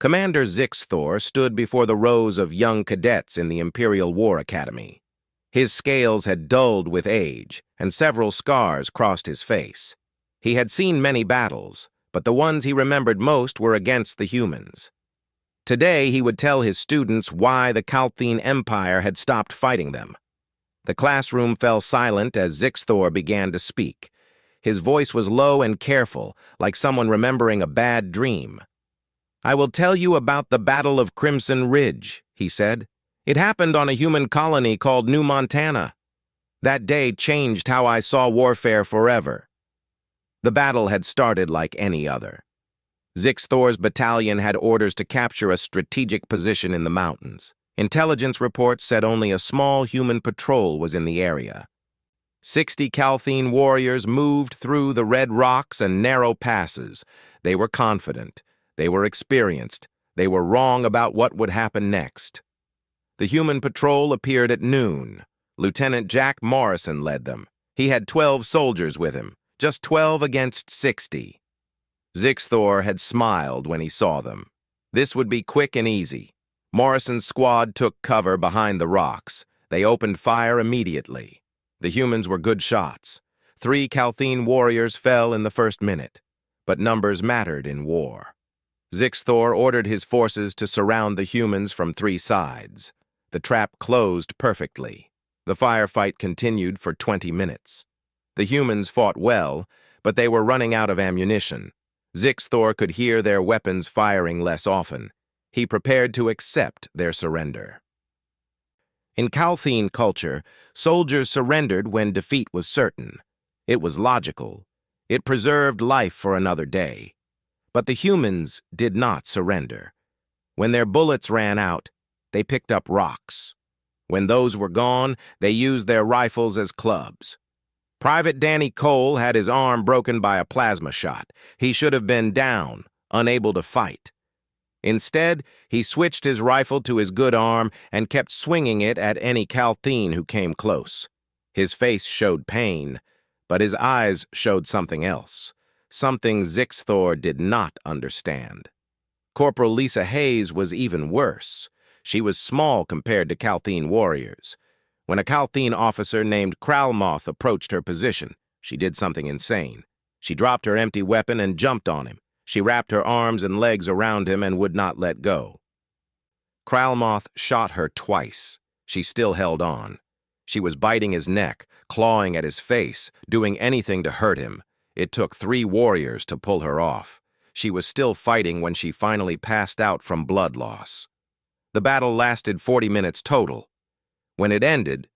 Commander Zixthor stood before the rows of young cadets in the Imperial War Academy. His scales had dulled with age, and several scars crossed his face. He had seen many battles, but the ones he remembered most were against the humans. Today he would tell his students why the Kalthine Empire had stopped fighting them. The classroom fell silent as Zixthor began to speak. His voice was low and careful, like someone remembering a bad dream. "I will tell you about the Battle of Crimson Ridge," he said. "It happened on a human colony called New Montana. That day changed how I saw warfare forever." The battle had started like any other. Zixthor's battalion had orders to capture a strategic position in the mountains. Intelligence reports said only a small human patrol was in the area. 60 Kalthine warriors moved through the red rocks and narrow passes. They were confident. They were experienced. They were wrong about what would happen next. The human patrol appeared at noon. Lieutenant Jack Morrison led them. He had 12 soldiers with him, just 12 against 60. Zixthor had smiled when he saw them. This would be quick and easy. Morrison's squad took cover behind the rocks. They opened fire immediately. The humans were good shots. 3 Kalthine warriors fell in the first minute, but numbers mattered in war. Zixthor ordered his forces to surround the humans from 3 sides. The trap closed perfectly. The firefight continued for 20 minutes. The humans fought well, but they were running out of ammunition. Zixthor could hear their weapons firing less often. He prepared to accept their surrender. In Kalthine culture, soldiers surrendered when defeat was certain. It was logical. It preserved life for another day. But the humans did not surrender. When their bullets ran out, they picked up rocks. When those were gone, they used their rifles as clubs. Private Danny Cole had his arm broken by a plasma shot. He should have been down, unable to fight. Instead, he switched his rifle to his good arm and kept swinging it at any Kalthine who came close. His face showed pain, but his eyes showed something else, something Zixthor did not understand. Corporal Lisa Hayes was even worse. She was small compared to Kalthine warriors. When a Kalthine officer named Kralmoth approached her position, she did something insane. She dropped her empty weapon and jumped on him. She wrapped her arms and legs around him and would not let go. Kralmoth shot her twice. She still held on. She was biting his neck, clawing at his face, doing anything to hurt him. It took 3 warriors to pull her off. She was still fighting when she finally passed out from blood loss. The battle lasted 40 minutes total. When it ended,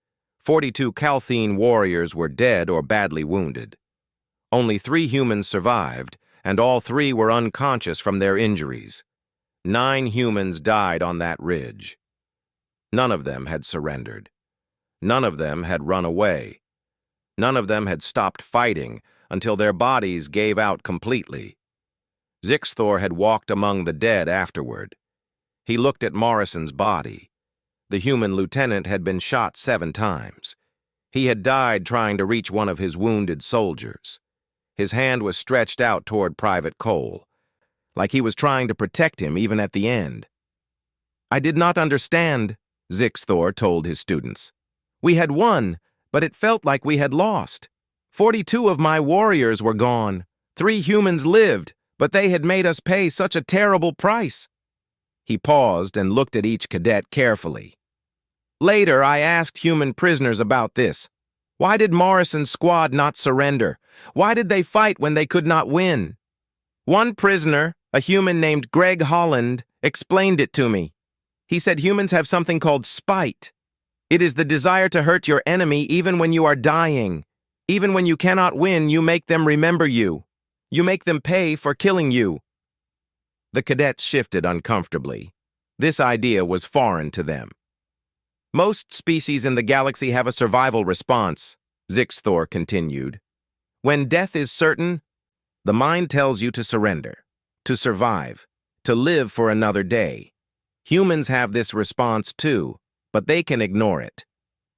42 Kalthine warriors were dead or badly wounded. Only 3 humans survived, and all 3 were unconscious from their injuries. 9 humans died on that ridge. None of them had surrendered. None of them had run away. None of them had stopped fighting until their bodies gave out completely. Zixthor had walked among the dead afterward. He looked at Morrison's body. The human lieutenant had been shot 7 times. He had died trying to reach one of his wounded soldiers. His hand was stretched out toward Private Cole, like he was trying to protect him even at the end. "I did not understand," Zixthor told his students. "We had won, but it felt like we had lost. 42 of my warriors were gone. 3 humans lived, but they had made us pay such a terrible price." He paused and looked at each cadet carefully. "Later, I asked human prisoners about this. Why did Morrison's squad not surrender? Why did they fight when they could not win? One prisoner, a human named Greg Holland, explained it to me. He said humans have something called spite. It is the desire to hurt your enemy even when you are dying. Even when you cannot win, you make them remember you. You make them pay for killing you." The cadets shifted uncomfortably. This idea was foreign to them. "Most species in the galaxy have a survival response," Zixthor continued. "When death is certain, the mind tells you to surrender, to survive, to live for another day. Humans have this response too, but they can ignore it.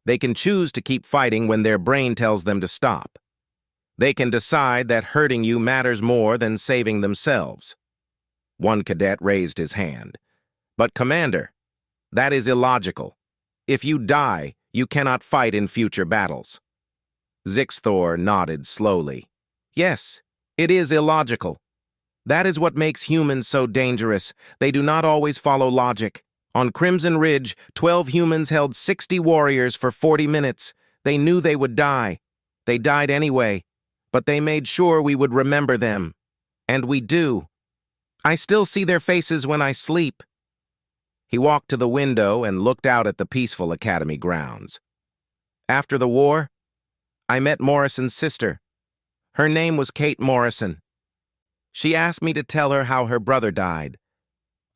They can choose to keep fighting when their brain tells them to stop. They can decide that hurting you matters more than saving themselves. One cadet raised his hand. But, Commander, that is illogical. If you die, you cannot fight in future battles. Zixthor nodded slowly. Yes, it is illogical. That is what makes humans so dangerous. They do not always follow logic. On Crimson Ridge, 12 humans held 60 warriors for 40 minutes. They knew they would die. They died anyway, but they made sure we would remember them. And we do. I still see their faces when I sleep. He walked to the window and looked out at the peaceful academy grounds. After the war, I met Morrison's sister. Her name was Kate Morrison. She asked me to tell her how her brother died.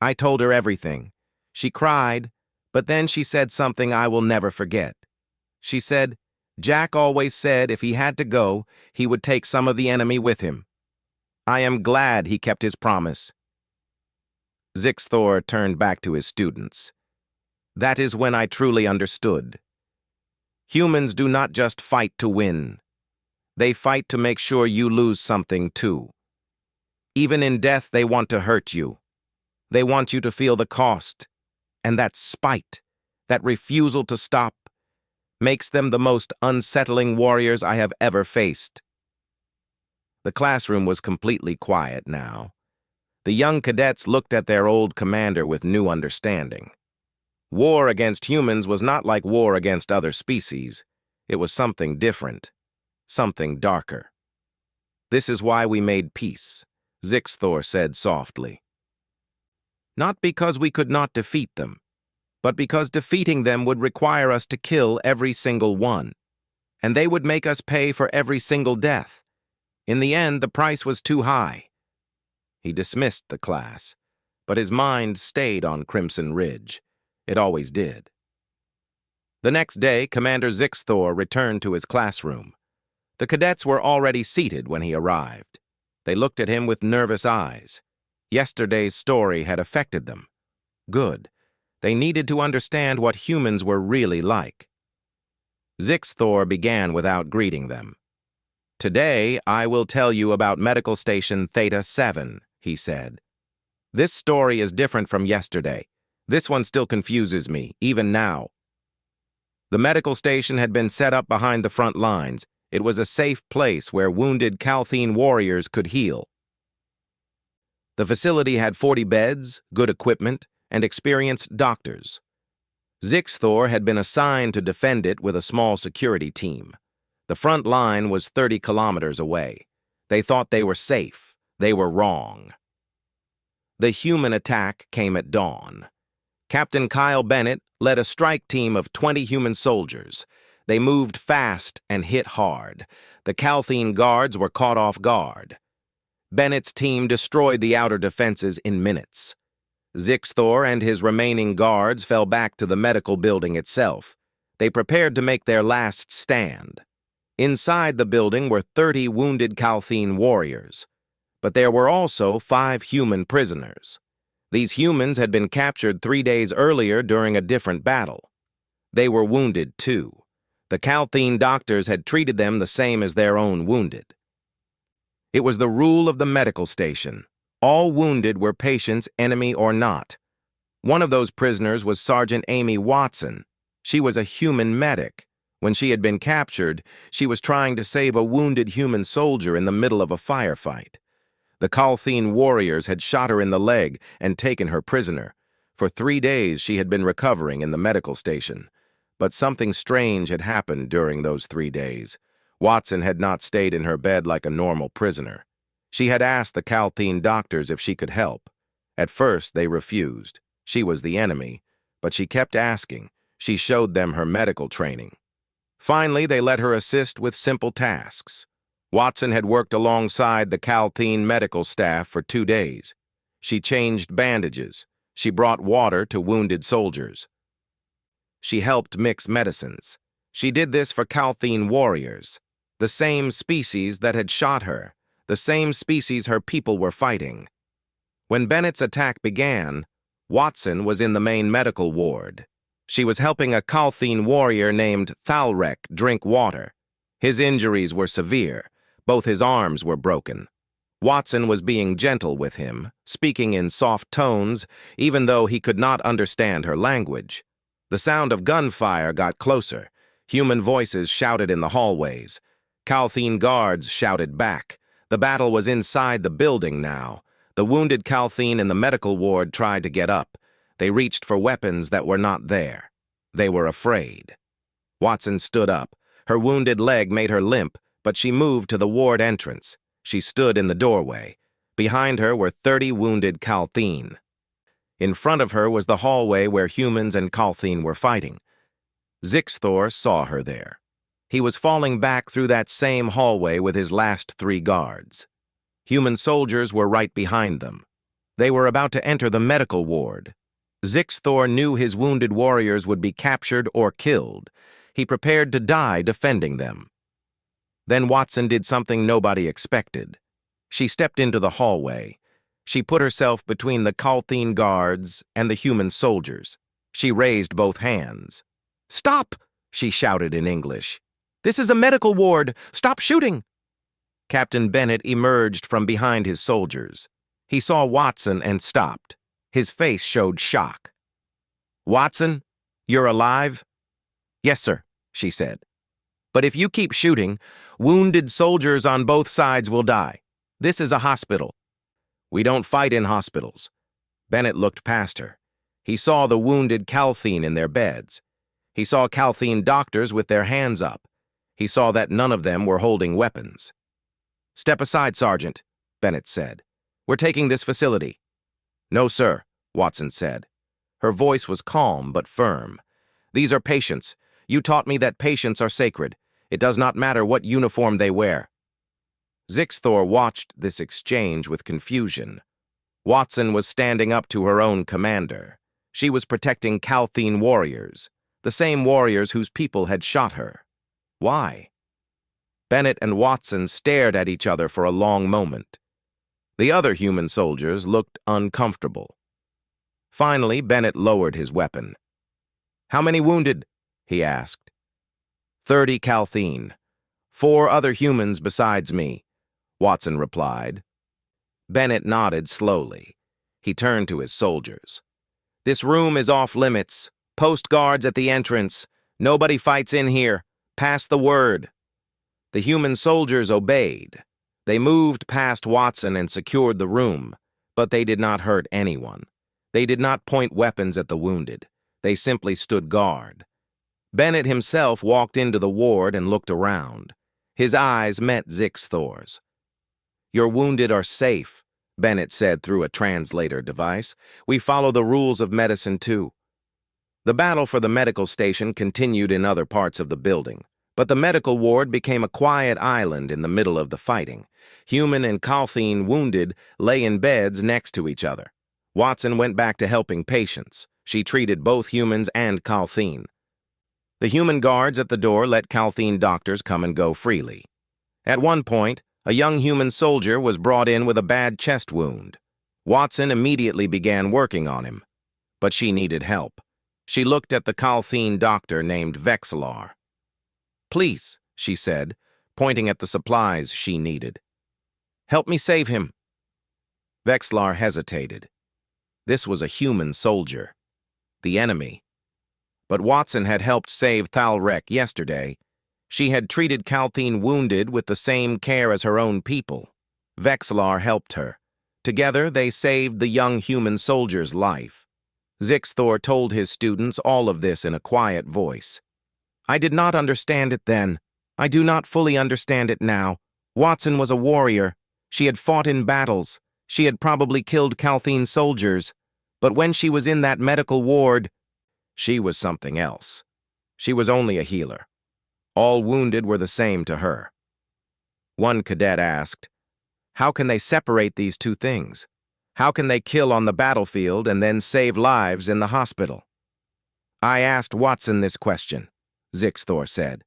I told her everything. She cried, but then she said something I will never forget. She said, Jack always said if he had to go, he would take some of the enemy with him. I am glad he kept his promise. Zixthor turned back to his students. That is when I truly understood. Humans do not just fight to win. They fight to make sure you lose something too. Even in death, they want to hurt you. They want you to feel the cost. And that spite, that refusal to stop, makes them the most unsettling warriors I have ever faced. The classroom was completely quiet now. The young cadets looked at their old commander with new understanding. War against humans was not like war against other species. It was something different, something darker. This is why we made peace, Zixthor said softly. Not because we could not defeat them, but because defeating them would require us to kill every single one, and they would make us pay for every single death. In the end, the price was too high. He dismissed the class, but his mind stayed on Crimson Ridge. It always did. The next day, Commander Zixthor returned to his classroom. The cadets were already seated when he arrived. They looked at him with nervous eyes. Yesterday's story had affected them. Good. They needed to understand what humans were really like. Zixthor began without greeting them. Today, I will tell you about Medical Station Theta 7, he said. This story is different from yesterday. This one still confuses me, even now. The medical station had been set up behind the front lines. It was a safe place where wounded Calthene warriors could heal. The facility had 40 beds, good equipment, and experienced doctors. Zixthor had been assigned to defend it with a small security team. The front line was 30 kilometers away. They thought they were safe. They were wrong. The human attack came at dawn. Captain Kyle Bennett led a strike team of 20 human soldiers. They moved fast and hit hard. The Calthene guards were caught off guard. Bennett's team destroyed the outer defenses in minutes. Zixthor and his remaining guards fell back to the medical building itself. They prepared to make their last stand. Inside the building were 30 wounded Calthene warriors, but there were also 5 human prisoners. These humans had been captured 3 days earlier during a different battle. They were wounded too. The Calthene doctors had treated them the same as their own wounded. It was the rule of the medical station. All wounded were patients, enemy or not. One of those prisoners was Sergeant Amy Watson. She was a human medic. When she had been captured, she was trying to save a wounded human soldier in the middle of a firefight. The Calthene warriors had shot her in the leg and taken her prisoner. For 3 days she had been recovering in the medical station. But something strange had happened during those 3 days. Watson had not stayed in her bed like a normal prisoner. She had asked the Calthene doctors if she could help. At first they refused. She was the enemy, but she kept asking. She showed them her medical training. Finally, they let her assist with simple tasks. Watson had worked alongside the Calthene medical staff for 2 days. She changed bandages. She brought water to wounded soldiers. She helped mix medicines. She did this for Calthene warriors, the same species that had shot her, the same species her people were fighting. When Bennett's attack began, Watson was in the main medical ward. She was helping a Calthene warrior named Thalrek drink water. His injuries were severe. Both his arms were broken. Watson was being gentle with him, speaking in soft tones, even though he could not understand her language. The sound of gunfire got closer. Human voices shouted in the hallways. Calthine guards shouted back. The battle was inside the building now. The wounded Calthine in the medical ward tried to get up. They reached for weapons that were not there. They were afraid. Watson stood up. Her wounded leg made her limp, but she moved to the ward entrance. She stood in the doorway. Behind her were 30 wounded Calthine. In front of her was the hallway where humans and Calthine were fighting. Zixthor saw her there. He was falling back through that same hallway with his last 3 guards. Human soldiers were right behind them. They were about to enter the medical ward. Zixthor knew his wounded warriors would be captured or killed. He prepared to die defending them. Then Watson did something nobody expected. She stepped into the hallway. She put herself between the Calthine guards and the human soldiers. She raised both hands. "Stop!" she shouted in English. "This is a medical ward! Stop shooting!" Captain Bennett emerged from behind his soldiers. He saw Watson and stopped. His face showed shock. "Watson, you're alive?" "Yes, sir," she said. "But if you keep shooting, wounded soldiers on both sides will die. This is a hospital." "We don't fight in hospitals." Bennett looked past her. He saw the wounded Calthine in their beds. He saw Calthine doctors with their hands up. He saw that none of them were holding weapons. "Step aside, Sergeant," Bennett said. "We're taking this facility." "No, sir," Watson said. Her voice was calm but firm. "These are patients. You taught me that patients are sacred. It does not matter what uniform they wear." Zixthor watched this exchange with confusion. Watson was standing up to her own commander. She was protecting Calthine warriors, the same warriors whose people had shot her. Why? Bennett and Watson stared at each other for a long moment. The other human soldiers looked uncomfortable. Finally, Bennett lowered his weapon. "How many wounded?" he asked. 30 Calthine. 4 other humans besides me," Watson replied. Bennett nodded slowly. He turned to his soldiers. "This room is off limits. Post guards at the entrance. Nobody fights in here. Pass the word." The human soldiers obeyed. They moved past Watson and secured the room, but they did not hurt anyone. They did not point weapons at the wounded. They simply stood guard. Bennett himself walked into the ward and looked around. His eyes met Zixthor's. "Your wounded are safe," Bennett said through a translator device. "We follow the rules of medicine too." The battle for the medical station continued in other parts of the building, but the medical ward became a quiet island in the middle of the fighting. Human and Calthine wounded lay in beds next to each other. Watson went back to helping patients. She treated both humans and Calthine. The human guards at the door let Calthine doctors come and go freely. At one point, a young human soldier was brought in with a bad chest wound. Watson immediately began working on him, but she needed help. She looked at the Calthine doctor named Vexlar. "Please," she said, pointing at the supplies she needed. "Help me save him." Vexlar hesitated. This was a human soldier, the enemy. But Watson had helped save Thalrek yesterday. She had treated Calthine wounded with the same care as her own people. Vexlar helped her. Together, they saved the young human soldier's life. Zixthor told his students all of this in a quiet voice. "I did not understand it then. I do not fully understand it now. Watson was a warrior. She had fought in battles. She had probably killed Calthine soldiers. But when she was in that medical ward, she was something else. She was only a healer. All wounded were the same to her." One cadet asked, "How can they separate these two things? How can they kill on the battlefield and then save lives in the hospital?" "I asked Watson this question," Zixthor said.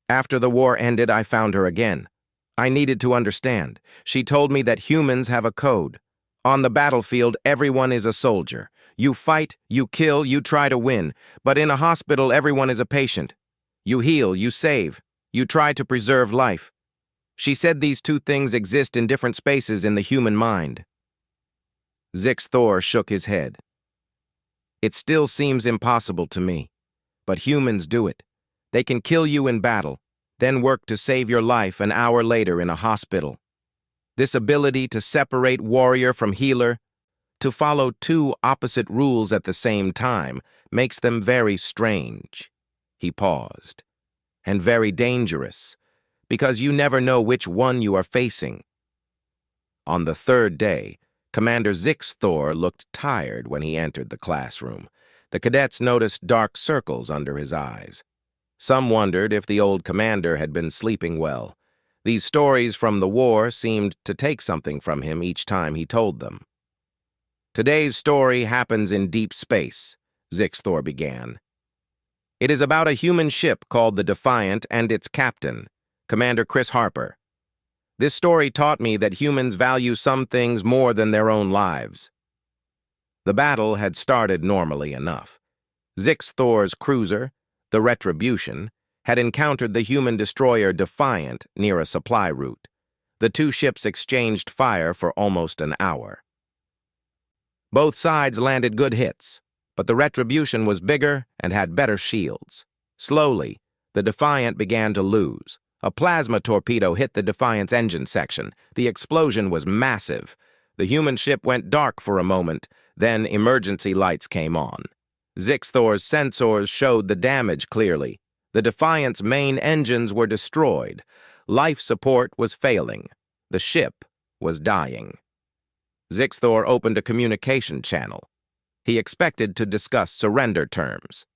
"After the war ended, I found her again. I needed to understand. She told me that humans have a code. On the battlefield, everyone is a soldier. You fight, you kill, you try to win. But in a hospital, everyone is a patient. You heal, you save. You try to preserve life." She said these two things exist in different spaces in the human mind. Thor shook his head. It still seems impossible to me, but humans do it. They can kill you in battle, then work to save your life an hour later in a hospital. This ability to separate warrior from healer, to follow two opposite rules at the same time, makes them very strange. He paused. And very dangerous, because you never know which one you are facing. On the third day, Commander Thor looked tired when he entered the classroom. The cadets noticed dark circles under his eyes. Some wondered if the old commander had been sleeping well. These stories from the war seemed to take something from him each time he told them. Today's story happens in deep space, Thor began. It is about a human ship called the Defiant and its captain, Commander Chris Harper. This story taught me that humans value some things more than their own lives. The battle had started normally enough. Thor's cruiser, the Retribution, had encountered the human destroyer Defiant near a supply route. The two ships exchanged fire for almost an hour. Both sides landed good hits, but the Retribution was bigger and had better shields. Slowly, the Defiant began to lose. A plasma torpedo hit the Defiant's engine section. The explosion was massive. The human ship went dark for a moment, then emergency lights came on. Thor's sensors showed the damage clearly. The Defiant's main engines were destroyed. Life support was failing. The ship was dying. Thor opened a communication channel. He expected to discuss surrender terms.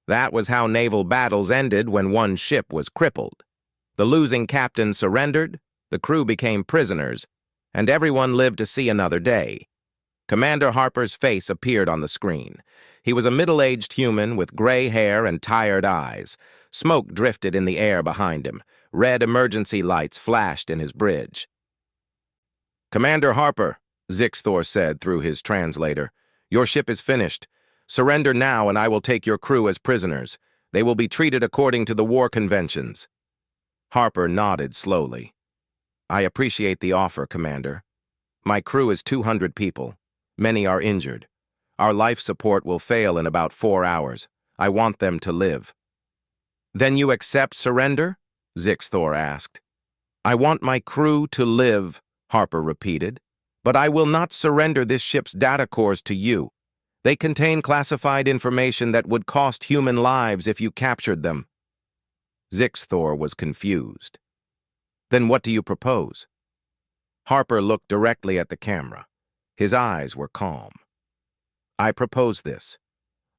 That was how naval battles ended when one ship was crippled. The losing captain surrendered, the crew became prisoners, and everyone lived to see another day. Commander Harper's face appeared on the screen. He was a middle-aged human with gray hair and tired eyes. Smoke drifted in the air behind him. Red emergency lights flashed in his bridge. "Commander Harper," Thor said through his translator, "your ship is finished. Surrender now and I will take your crew as prisoners. They will be treated according to the war conventions." Harper nodded slowly. "I appreciate the offer, Commander. My crew is 200 people. Many are injured. Our life support will fail in about 4 hours. I want them to live." "Then you accept surrender?" Thor asked. "I want my crew to live," Harper repeated. "But I will not surrender this ship's data cores to you. They contain classified information that would cost human lives if you captured them." Thor was confused. "Then what do you propose?" Harper looked directly at the camera. His eyes were calm. "I propose this.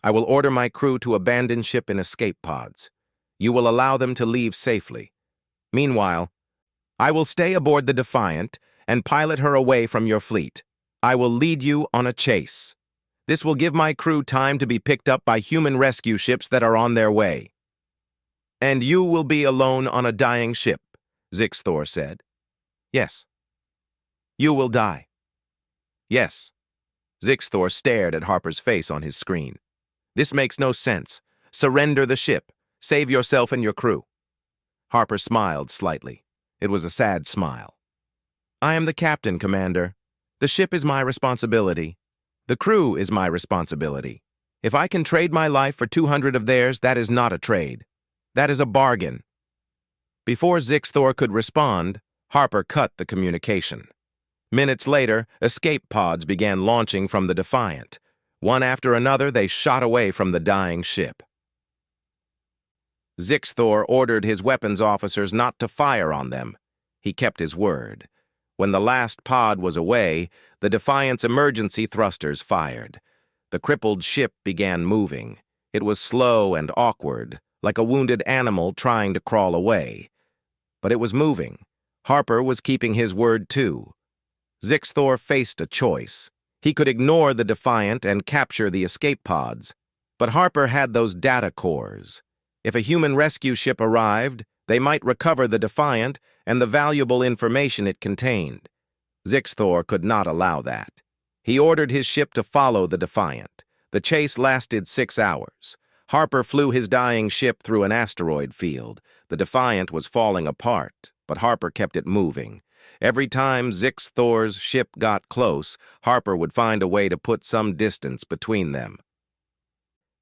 I will order my crew to abandon ship in escape pods. You will allow them to leave safely. Meanwhile, I will stay aboard the Defiant and pilot her away from your fleet. I will lead you on a chase. This will give my crew time to be picked up by human rescue ships that are on their way." "And you will be alone on a dying ship," Thor said. "Yes." "You will die." "Yes." Thor stared at Harper's face on his screen. "This makes no sense. Surrender the ship. Save yourself and your crew." Harper smiled slightly. It was a sad smile. "I am the captain, Commander. The ship is my responsibility. The crew is my responsibility. If I can trade my life for 200 of theirs, that is not a trade. That is a bargain." Before Thor could respond, Harper cut the communication. Minutes later, escape pods began launching from the Defiant. One after another, they shot away from the dying ship. Thor ordered his weapons officers not to fire on them. He kept his word. When the last pod was away, the Defiant's emergency thrusters fired. The crippled ship began moving. It was slow and awkward, like a wounded animal trying to crawl away. But it was moving. Harper was keeping his word too. Thor faced a choice. He could ignore the Defiant and capture the escape pods. But Harper had those data cores. If a human rescue ship arrived, they might recover the Defiant and the valuable information it contained. Thor could not allow that. He ordered his ship to follow the Defiant. The chase lasted 6 hours. Harper flew his dying ship through an asteroid field. The Defiant was falling apart, but Harper kept it moving. Every time Zix-Thor's ship got close, Harper would find a way to put some distance between them.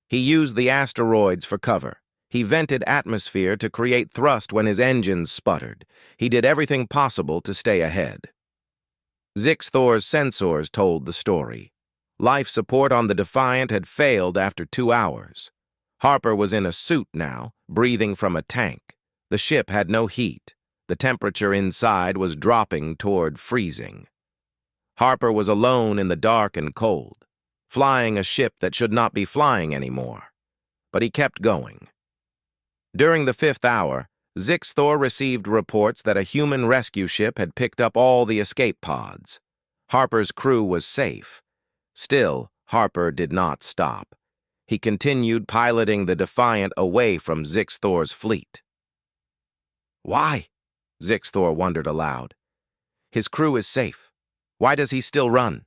He used the asteroids for cover. He vented atmosphere to create thrust when his engines sputtered. He did everything possible to stay ahead. Zix-Thor's sensors told the story. Life support on the Defiant had failed after 2 hours. Harper was in a suit now, breathing from a tank. The ship had no heat. The temperature inside was dropping toward freezing. Harper was alone in the dark and cold, flying a ship that should not be flying anymore. But he kept going. During the 5th hour, Zix-Thor received reports that a human rescue ship had picked up all the escape pods. Harper's crew was safe. Still, Harper did not stop. He continued piloting the Defiant away from Zix-Thor's fleet. Why? Zix-Thor wondered aloud. His crew is safe. Why does he still run?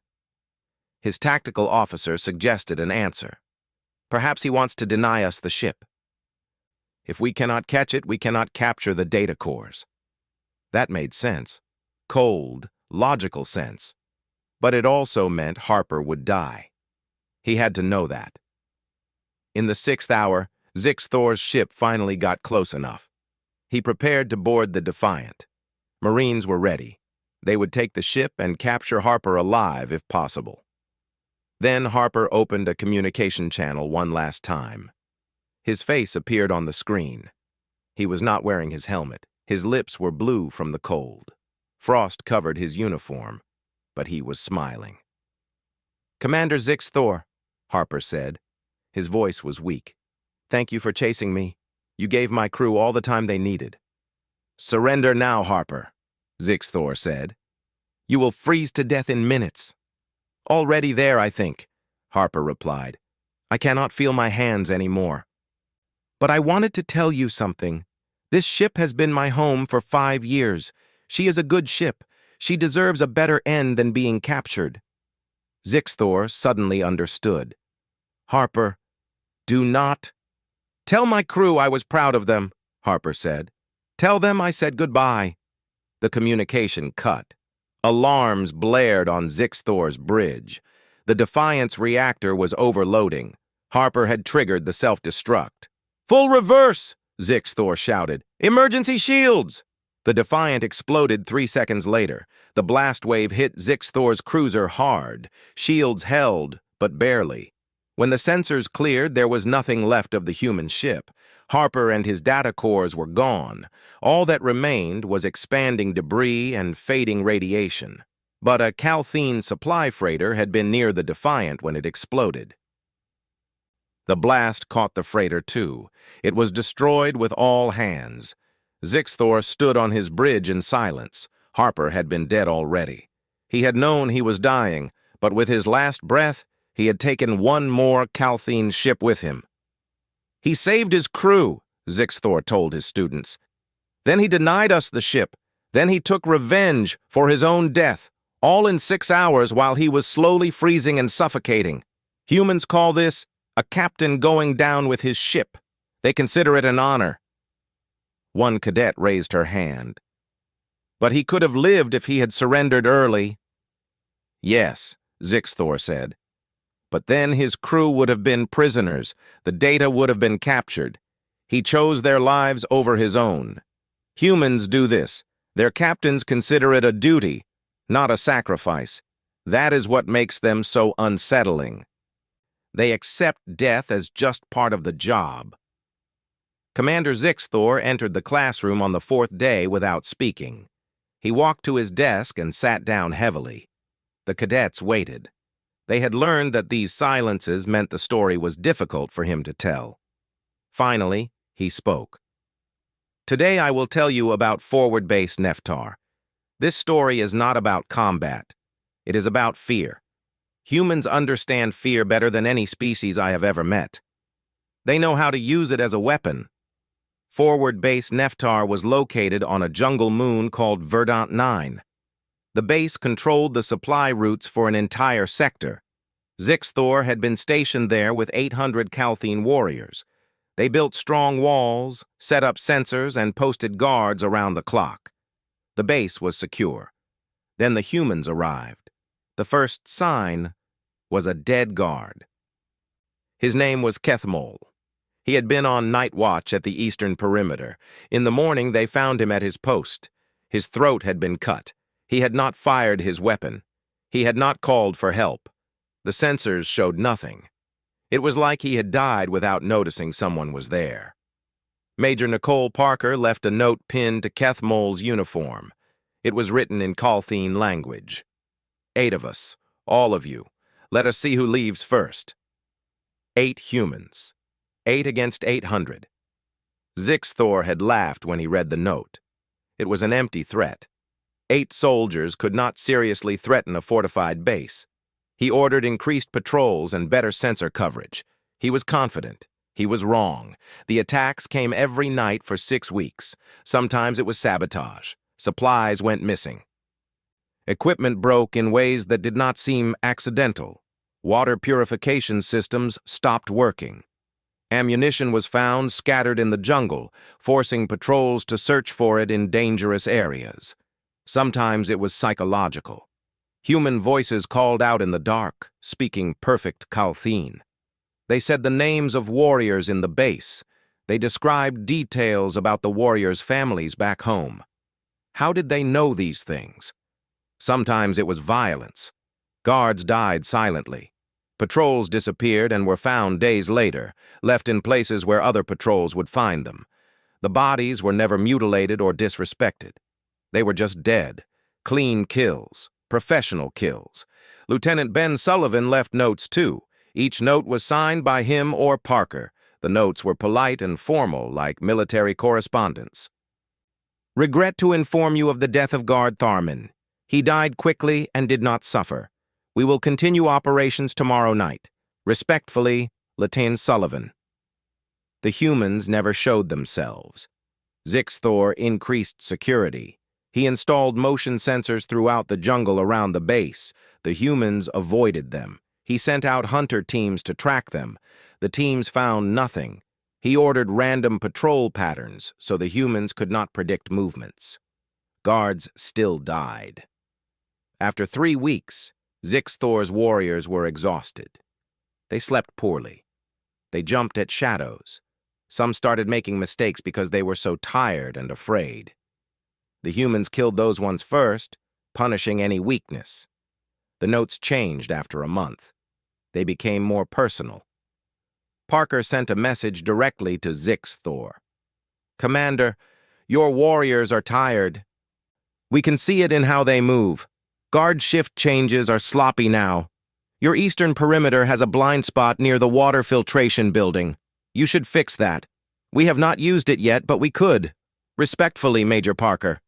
His tactical officer suggested an answer. Perhaps he wants to deny us the ship. If we cannot catch it, we cannot capture the data cores. That made sense. Cold, logical sense. But it also meant Harper would die. He had to know that. In the 6th hour, Zix-Thor's ship finally got close enough. He prepared to board the Defiant. Marines were ready. They would take the ship and capture Harper alive if possible. Then Harper opened a communication channel one last time. His face appeared on the screen. He was not wearing his helmet. His lips were blue from the cold. Frost covered his uniform, but he was smiling. "Commander Zix-Thor," Harper said. His voice was weak. "Thank you for chasing me. You gave my crew all the time they needed." "Surrender now, Harper," Zix-Thor said. "You will freeze to death in minutes." "Already there, I think," Harper replied. "I cannot feel my hands anymore. But I wanted to tell you something. This ship has been my home for 5 years. She is a good ship. She deserves a better end than being captured." Zix-Thor suddenly understood. "Harper, do not—" "Tell my crew I was proud of them," Harper said. "Tell them I said goodbye." The communication cut. Alarms blared on Zix-Thor's bridge. The Defiant's reactor was overloading. Harper had triggered the self-destruct. "Full reverse!" Zix-Thor shouted. "Emergency shields!" The Defiant exploded 3 seconds later. The blast wave hit Zix-Thor's cruiser hard. Shields held, but barely. When the sensors cleared, there was nothing left of the human ship. Harper and his data cores were gone. All that remained was expanding debris and fading radiation. But a Calthene supply freighter had been near the Defiant when it exploded. The blast caught the freighter too. It was destroyed with all hands. Zix-Thor stood on his bridge in silence. Harper had been dead already. He had known he was dying, but with his last breath, he had taken one more Calthene ship with him. "He saved his crew," Zix-Thor told his students. "Then he denied us the ship. Then he took revenge for his own death, all in 6 hours while he was slowly freezing and suffocating. Humans call this a captain going down with his ship. They consider it an honor." One cadet raised her hand. "But he could have lived if he had surrendered early." "Yes," Zix-Thor said. "But then his crew would have been prisoners. The data would have been captured. He chose their lives over his own. Humans do this. Their captains consider it a duty, not a sacrifice. That is what makes them so unsettling. They accept death as just part of the job." Commander Zix-Thor entered the classroom on the 4th day without speaking. He walked to his desk and sat down heavily. The cadets waited. They had learned that these silences meant the story was difficult for him to tell. Finally, he spoke. "Today I will tell you about Forward Base Neftar. This story is not about combat. It is about fear. Humans understand fear better than any species I have ever met. They know how to use it as a weapon. Forward Base Neftar was located on a jungle moon called Verdant 9. The base controlled the supply routes for an entire sector. Zixthor had been stationed there with 800 Calthene warriors. They built strong walls, set up sensors, and posted guards around the clock. The base was secure. Then the humans arrived. The first sign was a dead guard. His name was Kethmol. He had been on night watch at the eastern perimeter. In the morning, they found him at his post. His throat had been cut. He had not fired his weapon. He had not called for help. The sensors showed nothing. It was like he had died without noticing someone was there. Major Nicole Parker left a note pinned to Kethmol's uniform. It was written in Calthene language. 8 of us, all of you. Let us see who leaves first. 8 humans. 8 against 800. Zixthor had laughed when he read the note. It was an empty threat. 8 soldiers could not seriously threaten a fortified base. He ordered increased patrols and better sensor coverage. He was confident. He was wrong. The attacks came every night for 6 weeks. Sometimes it was sabotage. Supplies went missing. Equipment broke in ways that did not seem accidental. Water purification systems stopped working. Ammunition was found scattered in the jungle, forcing patrols to search for it in dangerous areas. Sometimes it was psychological. Human voices called out in the dark, speaking perfect Calthene. They said the names of warriors in the base. They described details about the warriors' families back home. How did they know these things? Sometimes it was violence. Guards died silently. Patrols disappeared and were found days later, left in places where other patrols would find them. The bodies were never mutilated or disrespected. They were just dead. Clean kills. Professional kills. Lieutenant Ben Sullivan left notes too. Each note was signed by him or Parker. The notes were polite and formal, like military correspondence. Regret to inform you of the death of Guard Tharman. He died quickly and did not suffer. We will continue operations tomorrow night. Respectfully, Lieutenant Sullivan. The humans never showed themselves. Zixthor increased security. He installed motion sensors throughout the jungle around the base. The humans avoided them. He sent out hunter teams to track them. The teams found nothing. He ordered random patrol patterns so the humans could not predict movements. Guards still died. After 3 weeks, Zixthor's warriors were exhausted. They slept poorly. They jumped at shadows. Some started making mistakes because they were so tired and afraid. The humans killed those ones first, punishing any weakness. The notes changed after a month. They became more personal. Parker sent a message directly to Zixthor. Commander, your warriors are tired. We can see it in how they move. Guard shift changes are sloppy now. Your eastern perimeter has a blind spot near the water filtration building. You should fix that. We have not used it yet, but we could. Respectfully, Major Parker.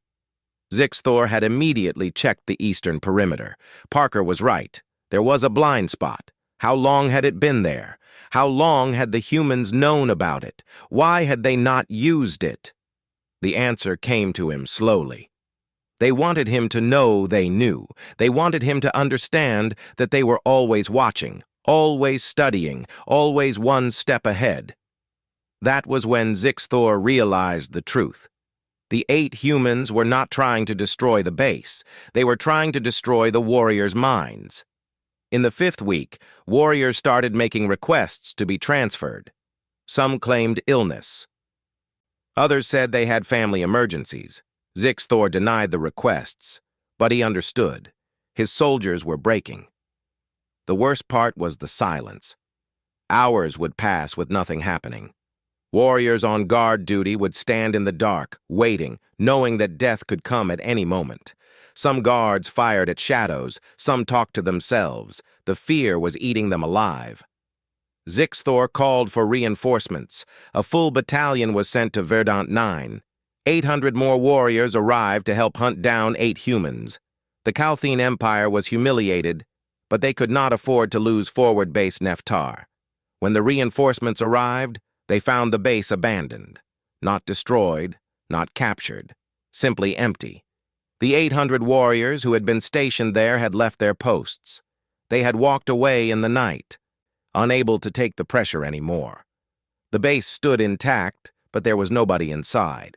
Zixthor had immediately checked the eastern perimeter. Parker was right. There was a blind spot. How long had it been there? How long had the humans known about it? Why had they not used it? The answer came to him slowly. They wanted him to know they knew. They wanted him to understand that they were always watching, always studying, always one step ahead. That was when Zixthor realized the truth. The 8 humans were not trying to destroy the base. They were trying to destroy the warriors' minds. In the 5th week, warriors started making requests to be transferred. Some claimed illness. Others said they had family emergencies. Zixthor denied the requests, but he understood. His soldiers were breaking. The worst part was the silence. Hours would pass with nothing happening. Warriors on guard duty would stand in the dark, waiting, knowing that death could come at any moment. Some guards fired at shadows, some talked to themselves. The fear was eating them alive. Zixthor called for reinforcements. A full battalion was sent to Verdant 9. 800 more warriors arrived to help hunt down 8 humans. The Calthene Empire was humiliated, but they could not afford to lose forward base Neftar. When the reinforcements arrived, they found the base abandoned. Not destroyed, not captured, simply empty. The 800 warriors who had been stationed there had left their posts. They had walked away in the night, unable to take the pressure anymore. The base stood intact, but there was nobody inside.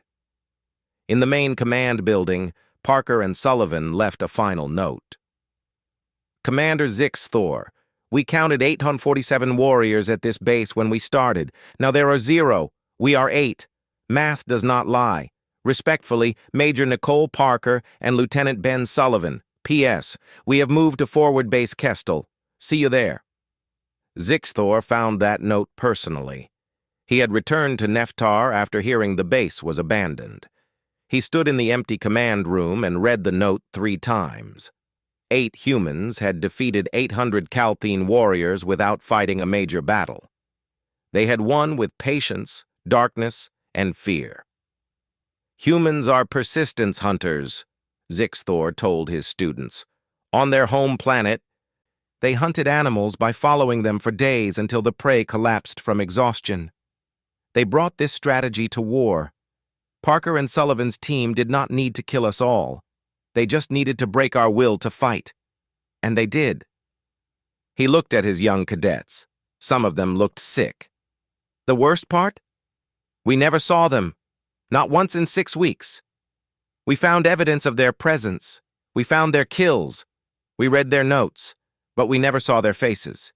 In the main command building, Parker and Sullivan left a final note. Commander Zix Thor, we counted 847 warriors at this base when we started. Now there are 0. We are 8. Math does not lie. Respectfully, Major Nicole Parker and Lieutenant Ben Sullivan. P.S. We have moved to Forward Base Kestel. See you there. Zixthor found that note personally. He had returned to Neftar after hearing the base was abandoned. He stood in the empty command room and read the note 3 times. 8 humans had defeated 800 Kalthine warriors without fighting a major battle. They had won with patience, darkness, and fear. Humans are persistence hunters, Zixthor told his students. On their home planet, they hunted animals by following them for days until the prey collapsed from exhaustion. They brought this strategy to war. Parker and Sullivan's team did not need to kill us all. They just needed to break our will to fight. And they did. He looked at his young cadets. Some of them looked sick. The worst part? We never saw them. Not once in 6 weeks. We found evidence of their presence. We found their kills. We read their notes, but we never saw their faces.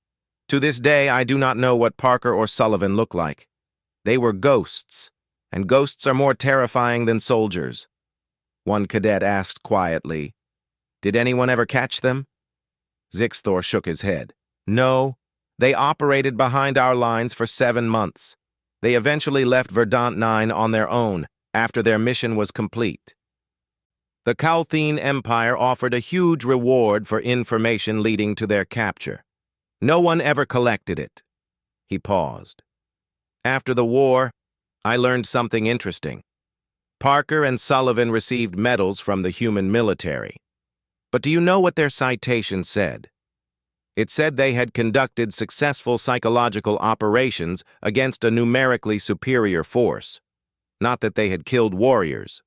To this day, I do not know what Parker or Sullivan looked like. They were ghosts, and ghosts are more terrifying than soldiers. One cadet asked quietly, "Did anyone ever catch them?" Zixthor shook his head. "No, they operated behind our lines for 7 months. They eventually left Verdant 9 on their own after their mission was complete. The Kalthine Empire offered a huge reward for information leading to their capture. No one ever collected it." He paused. "After the war, I learned something interesting. Parker and Sullivan received medals from the human military. But do you know what their citation said? It said they had conducted successful psychological operations against a numerically superior force. Not that they had killed warriors.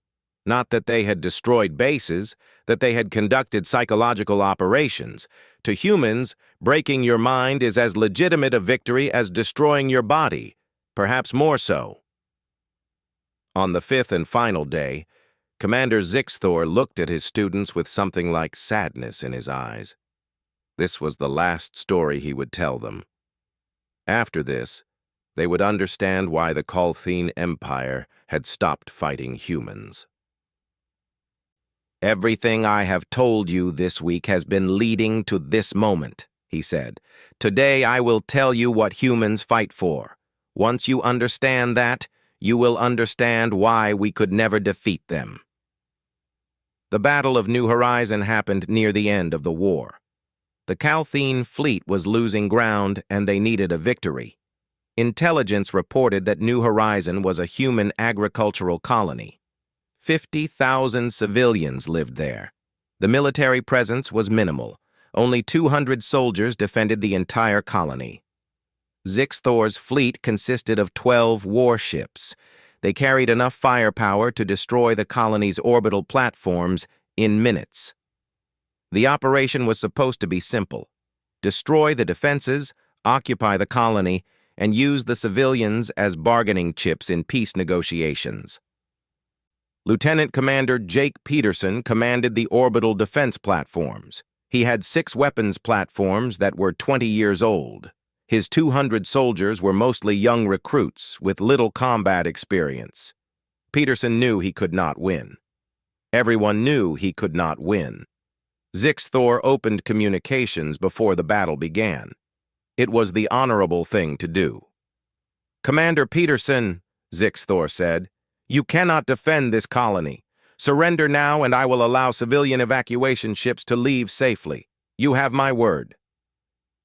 Not that they had destroyed bases, that they had conducted psychological operations. To humans, breaking your mind is as legitimate a victory as destroying your body, perhaps more so." On the 5th and final day, Commander Zixthor looked at his students with something like sadness in his eyes. This was the last story he would tell them. After this, they would understand why the Kalthine Empire had stopped fighting humans. "Everything I have told you this week has been leading to this moment," he said. "Today I will tell you what humans fight for. Once you understand that, you will understand why we could never defeat them." The Battle of New Horizon happened near the end of the war. The Kalthine fleet was losing ground and they needed a victory. Intelligence reported that New Horizon was a human agricultural colony. 50,000 civilians lived there. The military presence was minimal. Only 200 soldiers defended the entire colony. Zixthor's fleet consisted of 12 warships. They carried enough firepower to destroy the colony's orbital platforms in minutes. The operation was supposed to be simple: destroy the defenses, occupy the colony, and use the civilians as bargaining chips in peace negotiations. Lieutenant Commander Jake Peterson commanded the orbital defense platforms. He had 6 weapons platforms that were 20 years old. His 200 soldiers were mostly young recruits with little combat experience. Peterson knew he could not win. Everyone knew he could not win. Zixthor opened communications before the battle began. It was the honorable thing to do. "Commander Peterson," Zixthor said, "you cannot defend this colony. Surrender now and I will allow civilian evacuation ships to leave safely. You have my word."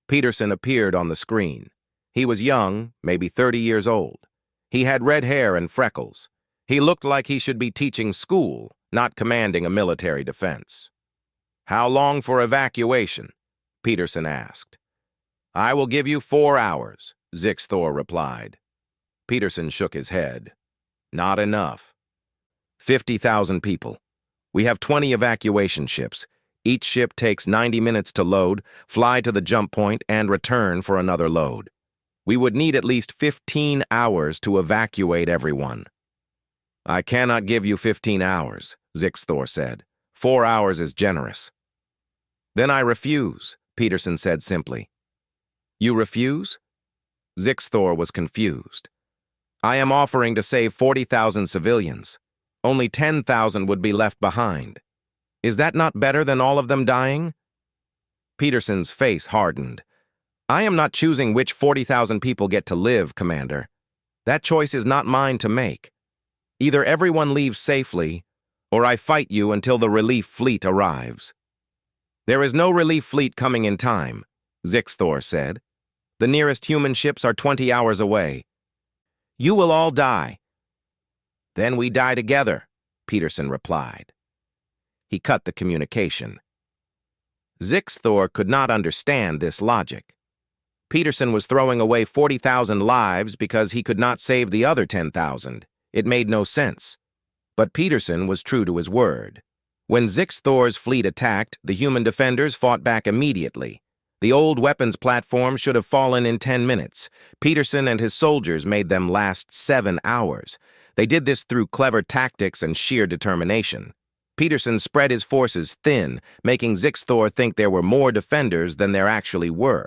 Peterson appeared on the screen. He was young, maybe 30 years old. He had red hair and freckles. He looked like he should be teaching school, not commanding a military defense. "How long for evacuation?" Peterson asked. "I will give you 4 hours, Zixthor replied. Peterson shook his head. "Not enough. 50,000 people. We have 20 evacuation ships. Each ship takes 90 minutes to load, fly to the jump point, and return for another load. We would need at least 15 hours to evacuate everyone. I cannot give you 15 hours, Zixthor said. 4 hours is generous. Then I refuse, Peterson said simply. You refuse? Zixthor was confused. I am offering to save 40,000 civilians. Only 10,000 would be left behind. Is that not better than all of them dying? Peterson's face hardened. I am not choosing which 40,000 people get to live, Commander. That choice is not mine to make. Either everyone leaves safely, or I fight you until the relief fleet arrives. There is no relief fleet coming in time, Zixthor said. The nearest human ships are 20 hours away. You will all die. Then we die together, Peterson replied. He cut the communication. Zixthor could not understand this logic. Peterson was throwing away 40,000 lives because he could not save the other 10,000. It made no sense. But Peterson was true to his word. When Zixthor's fleet attacked, the human defenders fought back immediately. The old weapons platform should have fallen in 10 minutes. Peterson and his soldiers made them last 7 hours. They did this through clever tactics and sheer determination. Peterson spread his forces thin, making Zixthor think there were more defenders than there actually were.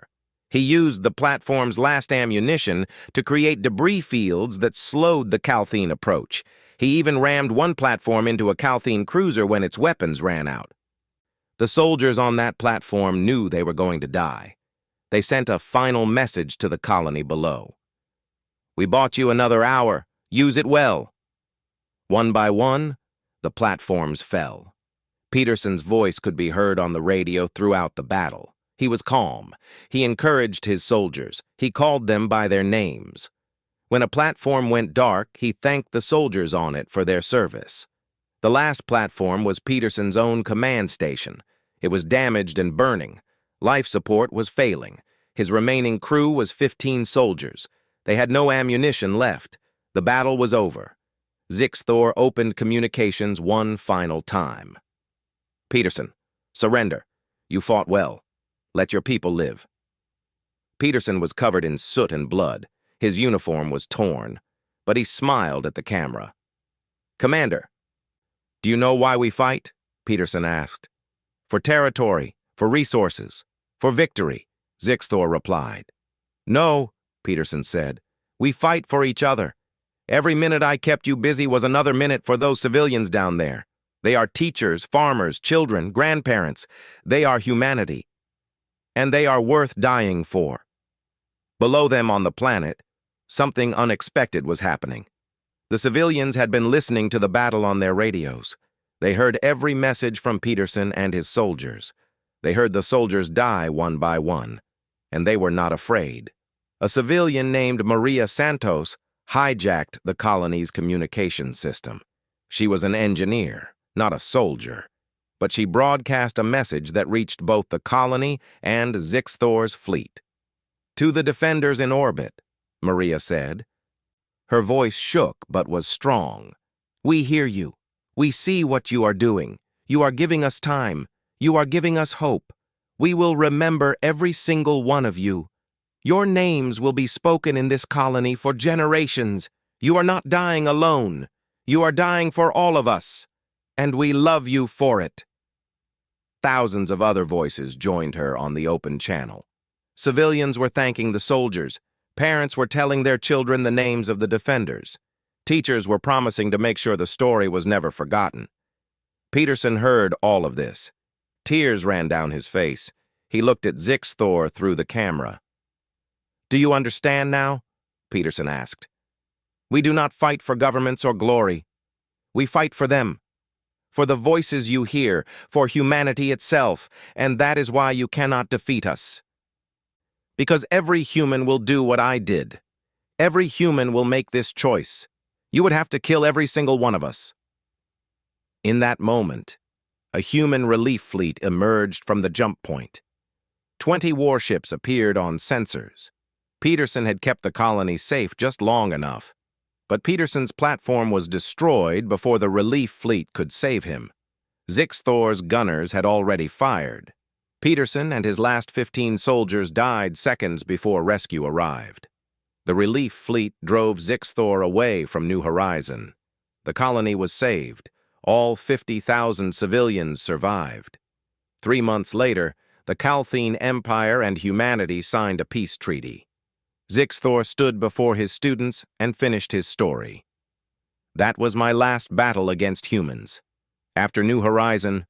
He used the platform's last ammunition to create debris fields that slowed the Calthene approach. He even rammed one platform into a Calthene cruiser when its weapons ran out. The soldiers on that platform knew they were going to die. They sent a final message to the colony below. We bought you another hour. Use it well. One by one, the platforms fell. Peterson's voice could be heard on the radio throughout the battle. He was calm. He encouraged his soldiers. He called them by their names. When a platform went dark, he thanked the soldiers on it for their service. The last platform was Peterson's own command station. It was damaged and burning. Life support was failing. His remaining crew was 15 soldiers. They had no ammunition left. The battle was over. Zixthor opened communications one final time. Peterson, surrender. You fought well. Let your people live. Peterson was covered in soot and blood. His uniform was torn, but he smiled at the camera. Commander, do you know why we fight? Peterson asked. For territory, for resources, for victory, Zixthor replied. No, Peterson said. We fight for each other. Every minute I kept you busy was another minute for those civilians down there. They are teachers, farmers, children, grandparents. They are humanity. And they are worth dying for. Below them on the planet, something unexpected was happening. The civilians had been listening to the battle on their radios. They heard every message from Peterson and his soldiers. They heard the soldiers die one by one, and they were not afraid. A civilian named Maria Santos hijacked the colony's communication system. She was an engineer, not a soldier, but she broadcast a message that reached both the colony and Zixthor's fleet. To the defenders in orbit, Maria said. Her voice shook but was strong. We hear you. We see what you are doing. You are giving us time. You are giving us hope. We will remember every single one of you. Your names will be spoken in this colony for generations. You are not dying alone. You are dying for all of us. And we love you for it. Thousands of other voices joined her on the open channel. Civilians were thanking the soldiers. Parents were telling their children the names of the defenders. Teachers were promising to make sure the story was never forgotten. Peterson heard all of this. Tears ran down his face. He looked at Zixthor through the camera. Do you understand now? Peterson asked. We do not fight for governments or glory. We fight for them. For the voices you hear, for humanity itself, and that is why you cannot defeat us. Because every human will do what I did. Every human will make this choice. You would have to kill every single one of us. In that moment, a human relief fleet emerged from the jump point. 20 warships appeared on sensors. Peterson had kept the colony safe just long enough, but Peterson's platform was destroyed before the relief fleet could save him. Zixthor's gunners had already fired. Peterson and his last 15 soldiers died seconds before rescue arrived. The relief fleet drove Zixthor away from New Horizon. The colony was saved. All 50,000 civilians survived. 3 months later, the Calthene Empire and humanity signed a peace treaty. Zixthor stood before his students and finished his story. That was my last battle against humans. After New Horizon,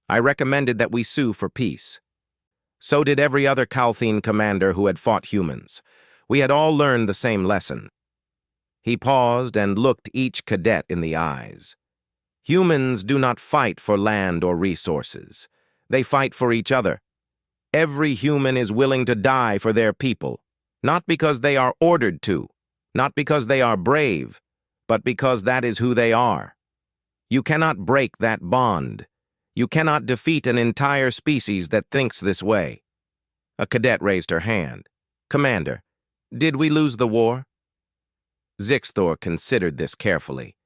I recommended that we sue for peace. So did every other Calthene commander who had fought humans. We had all learned the same lesson. He paused and looked each cadet in the eyes. Humans do not fight for land or resources. They fight for each other. Every human is willing to die for their people, not because they are ordered to, not because they are brave, but because that is who they are. You cannot break that bond. You cannot defeat an entire species that thinks this way. A cadet raised her hand. Commander, did we lose the war? Zixthor considered this carefully.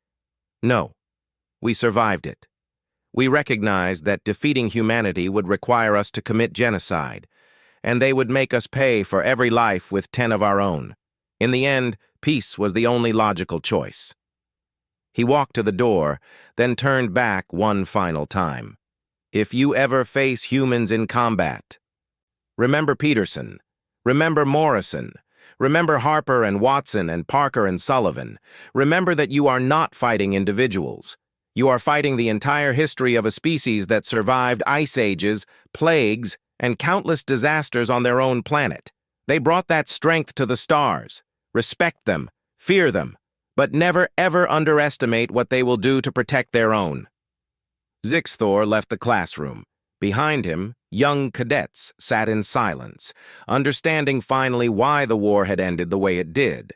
No, we survived it. We recognized that defeating humanity would require us to commit genocide, and they would make us pay for every life with 10 of our own. In the end, peace was the only logical choice. He walked to the door, then turned back one final time. If you ever face humans in combat, remember Peterson, remember Morrison, remember Harper and Watson and Parker and Sullivan. Remember that you are not fighting individuals. You are fighting the entire history of a species that survived ice ages, plagues, and countless disasters on their own planet. They brought that strength to the stars. Respect them, fear them, but never ever underestimate what they will do to protect their own. Zixthor left the classroom. Behind him, young cadets sat in silence, understanding finally why the war had ended the way it did.